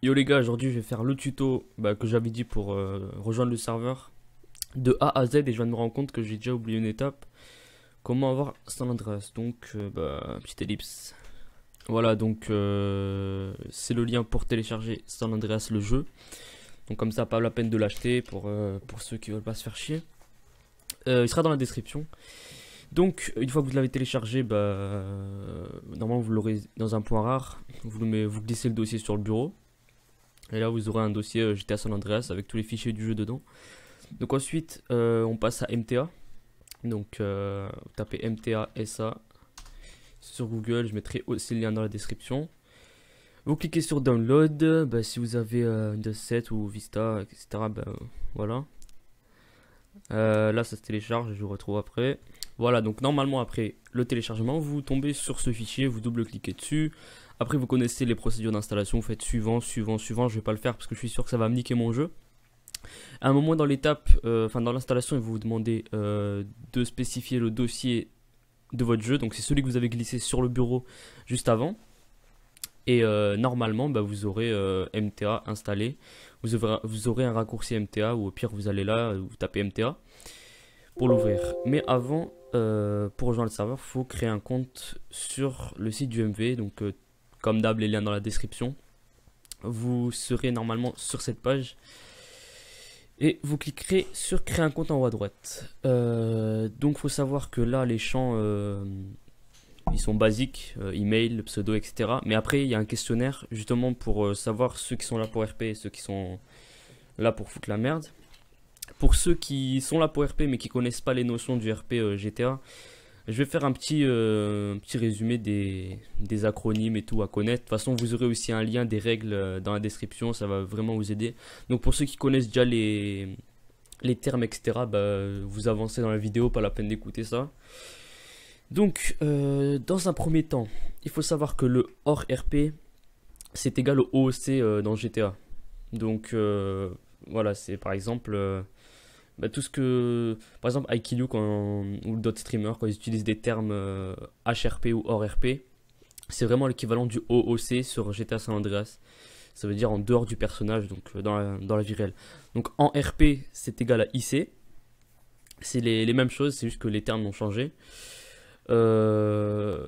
Yo les gars, aujourd'hui je vais faire le tuto que j'avais dit pour rejoindre le serveur de A à Z et je viens de me rendre compte que j'ai déjà oublié une étape. Comment avoir San Andreas. Donc, petite ellipse. Voilà, donc c'est le lien pour télécharger San Andreas le jeu. Donc comme ça, pas la peine de l'acheter pour ceux qui veulent pas se faire chier. Il sera dans la description. Donc une fois que vous l'avez téléchargé, normalement vous l'aurez dans un point rare. Vous glissez le dossier sur le bureau. Et là, vous aurez un dossier GTA San Andreas avec tous les fichiers du jeu dedans. Donc ensuite, on passe à MTA. Donc, vous tapez MTA SA sur Google. Je mettrai aussi le lien dans la description. Vous cliquez sur Download. Si vous avez Windows 7 ou Vista, etc. Voilà. Là, ça se télécharge. Je vous retrouve après. Voilà, donc normalement, après le téléchargement, vous tombez sur ce fichier. Vous double-cliquez dessus. Après, vous connaissez les procédures d'installation, vous faites suivant, suivant, suivant. Je vais pas le faire parce que je suis sûr que ça va me niquer mon jeu. À un moment dans l'étape, dans l'installation, il va vous demander de spécifier le dossier de votre jeu. Donc c'est celui que vous avez glissé sur le bureau juste avant. Et normalement, vous aurez MTA installé. Vous aurez un raccourci MTA ou au pire, vous allez là, vous tapez MTA pour l'ouvrir. Mais avant, pour rejoindre le serveur, il faut créer un compte sur le site du MV. Donc comme d'hab, les liens dans la description. Vous serez normalement sur cette page et vous cliquerez sur créer un compte en haut à droite. Donc il faut savoir que là les champs ils sont basiques, email, le pseudo, etc. Mais après il y a un questionnaire justement pour savoir ceux qui sont là pour RP et ceux qui sont là pour foutre la merde. Pour ceux qui sont là pour RP mais qui connaissent pas les notions du RP GTA, je vais faire un petit résumé des acronymes et tout à connaître. De toute façon, vous aurez aussi un lien des règles dans la description, ça va vraiment vous aider. Donc pour ceux qui connaissent déjà les termes, etc., vous avancez dans la vidéo, pas la peine d'écouter ça. Donc, dans un premier temps, il faut savoir que le hors RP, c'est égal au OOC dans GTA. Donc, voilà, c'est par exemple... tout ce que, par exemple, iKillU ou d'autres streamers, quand ils utilisent des termes HRP ou hors RP, c'est vraiment l'équivalent du OOC sur GTA San Andreas. Ça veut dire en dehors du personnage, donc dans la vie réelle. Donc en RP, c'est égal à IC. C'est les mêmes choses, c'est juste que les termes ont changé. Je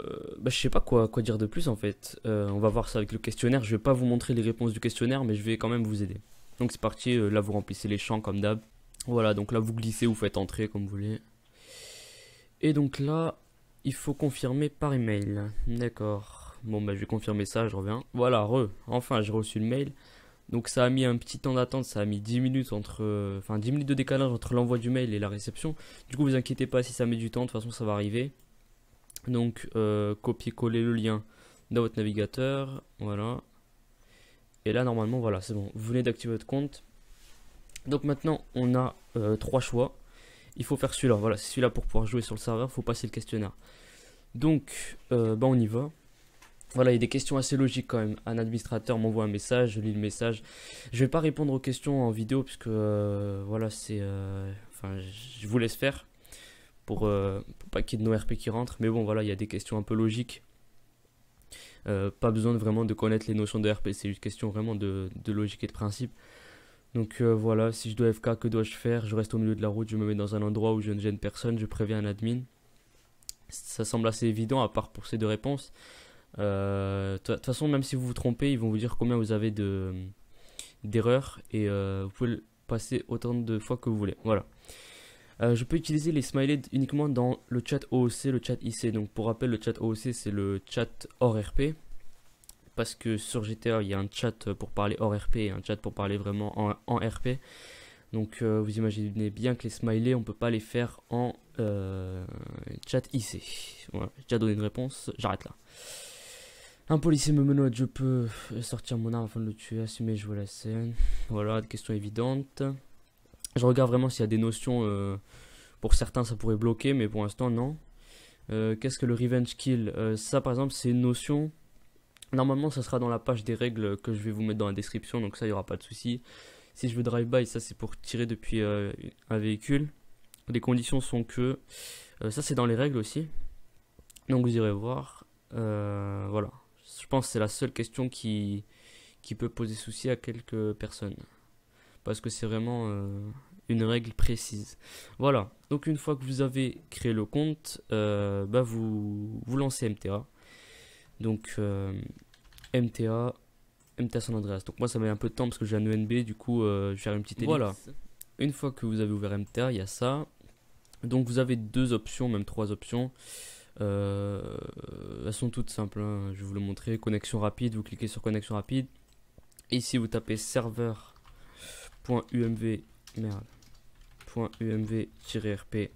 sais pas quoi dire de plus en fait. On va voir ça avec le questionnaire. Je vais pas vous montrer les réponses du questionnaire, mais je vais quand même vous aider. Donc c'est parti, là vous remplissez les champs comme d'hab. Voilà, donc là vous glissez ou faites entrer comme vous voulez. Et donc là, il faut confirmer par email. D'accord. Bon, je vais confirmer ça, je reviens. Voilà, enfin j'ai reçu le mail. Donc ça a mis un petit temps d'attente, ça a mis 10 minutes 10 minutes de décalage entre l'envoi du mail et la réception. Du coup, vous inquiétez pas si ça met du temps, de toute façon ça va arriver. Donc, copier-coller le lien dans votre navigateur. Voilà. Et là, normalement, voilà, c'est bon. Vous venez d'activer votre compte. Donc maintenant, on a trois choix. Il faut faire celui-là. Voilà, c'est celui-là pour pouvoir jouer sur le serveur. Il faut passer le questionnaire. Donc, on y va. Voilà, il y a des questions assez logiques quand même. Un administrateur m'envoie un message, je lis le message. Je vais pas répondre aux questions en vidéo puisque voilà, je vous laisse faire pour pas qu'il y ait de nos RP qui rentrent. Mais bon, voilà, il y a des questions un peu logiques. Pas besoin vraiment de connaître les notions de RP. C'est une question vraiment de logique et de principe. Donc voilà, si je dois FK, que dois-je faire? Je reste au milieu de la route, je me mets dans un endroit où je ne gêne personne, je préviens un admin. Ça semble assez évident à part pour ces deux réponses. De toute façon, même si vous vous trompez, ils vont vous dire combien vous avez d'erreurs et vous pouvez le passer autant de fois que vous voulez. Voilà. Je peux utiliser les smileys uniquement dans le chat OOC, le chat IC. Donc pour rappel, le chat OOC c'est le chat hors RP. Parce que sur GTA il y a un chat pour parler hors RP et un chat pour parler vraiment en RP. Donc vous imaginez bien que les smileys on peut pas les faire en chat IC. Voilà, j'ai déjà donné une réponse, j'arrête là. Un policier me menotte, je peux sortir mon arme afin de le tuer, assumer, jouer la scène. Voilà, question évidente. Je regarde vraiment s'il y a des notions, pour certains ça pourrait bloquer, mais pour l'instant non. Qu'est-ce que le revenge kill? Ça par exemple c'est une notion. Normalement ça sera dans la page des règles que je vais vous mettre dans la description, donc ça il n'y aura pas de souci. Si je veux drive-by, ça c'est pour tirer depuis un véhicule. Les conditions sont que... ça c'est dans les règles aussi. Donc vous irez voir. Voilà. Je pense que c'est la seule question qui qui peut poser souci à quelques personnes. Parce que c'est vraiment une règle précise. Voilà, donc une fois que vous avez créé le compte, vous lancez MTA. Donc MTA San Andreas. Donc moi ça met un peu de temps parce que j'ai un ENB, du coup je vais faire une petite ellipse. Voilà, une fois que vous avez ouvert MTA, il y a ça. Donc vous avez 2 options, même 3 options. Elles sont toutes simples, hein. Je vais vous le montrer. Connexion rapide, vous cliquez sur connexion rapide. Ici vous tapez serveur.umv .umv-rp.fr,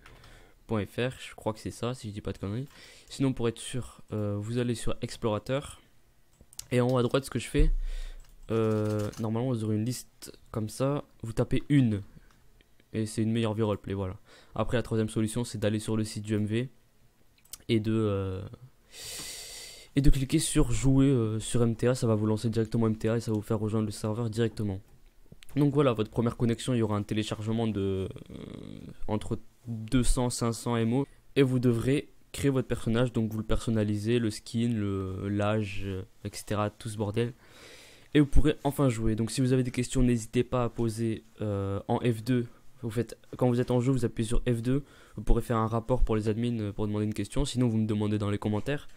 je crois que c'est ça si je dis pas de conneries. Sinon pour être sûr, vous allez sur explorateur et en haut à droite ce que je fais, normalement vous aurez une liste comme ça, vous tapez une et c'est une meilleure vue roleplay, voilà. Après la troisième solution c'est d'aller sur le site du MV et de cliquer sur jouer sur MTA, ça va vous lancer directement MTA et ça va vous faire rejoindre le serveur directement. Donc voilà, votre première connexion, il y aura un téléchargement de entre 200 500 MO et vous devrez créer votre personnage, donc vous le personnalisez, le skin, l'âge, etc., tout ce bordel. Et vous pourrez enfin jouer. Donc si vous avez des questions, n'hésitez pas à poser en F2. Quand vous êtes en jeu, vous appuyez sur F2. Vous pourrez faire un rapport pour les admins pour demander une question. Sinon, vous me demandez dans les commentaires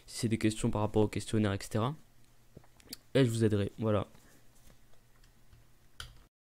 si c'est des questions par rapport au questionnaire, etc. Et je vous aiderai. Voilà.